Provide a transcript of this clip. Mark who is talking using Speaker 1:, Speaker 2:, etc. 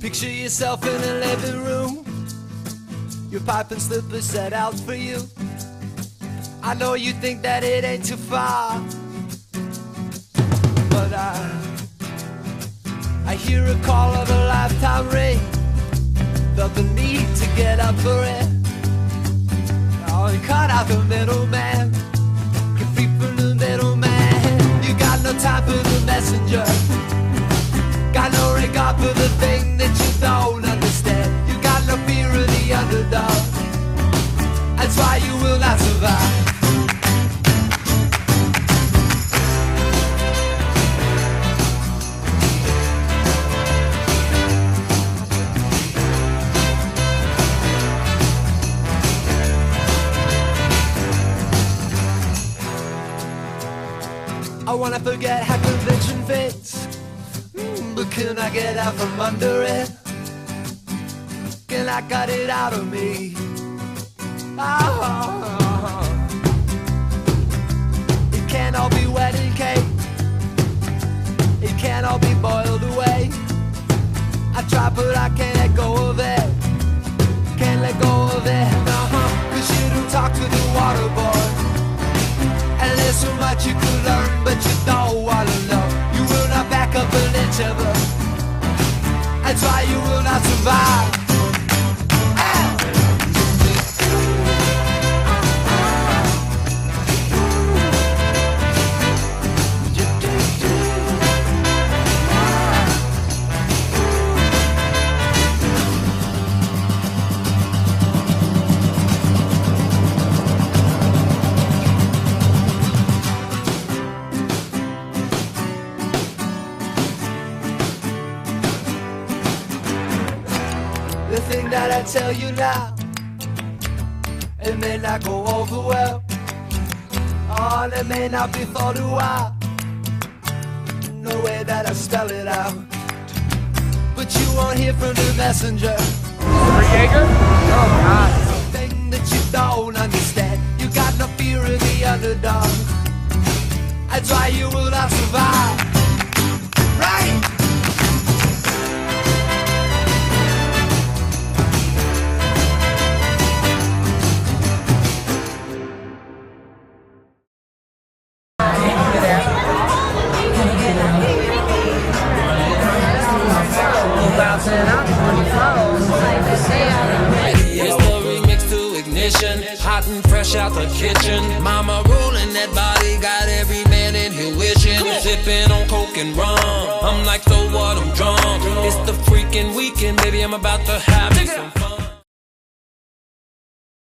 Speaker 1: Picture yourself in a living room, your pipe and slippers set out for you. I know you think that it ain't too far, but I hear a call of a lifetime ring. Felt the need to get up for it. Oh, you cut out the middleman, you're free from the middleman. You got no time for the messenger, got no regard for the thing that you don't understand. You got no fear of the underdog, that's why you will not survive. I wanna forget how convention fits, but can I get out from under it? Can I cut it out of me? Oh. It can't all be wedding cake, it can't all be boiled away. I try but I can't let go of it, can't let go of it. Cause you don't talk to the water boy, and there's so much you could learn, but you don't wanna know. You will not back up an inch of it, that's why you will not survive. The thing that I tell you now, it may not go over well. Oh, and it may not be thought a while, no way that I spell it out. But you won't hear from the messenger.
Speaker 2: Jaeger? Oh God.
Speaker 1: Thing that you don't understand. You got no fear of the underdog, that's why you will not survive. Right?
Speaker 3: It's the remix to ignition, hot and fresh out the kitchen. Mama rolling that body, got every man in here wishing. Sipping on coke and rum, I'm like, so what, I'm drunk. It's the freaking weekend, baby, I'm about to have me some fun.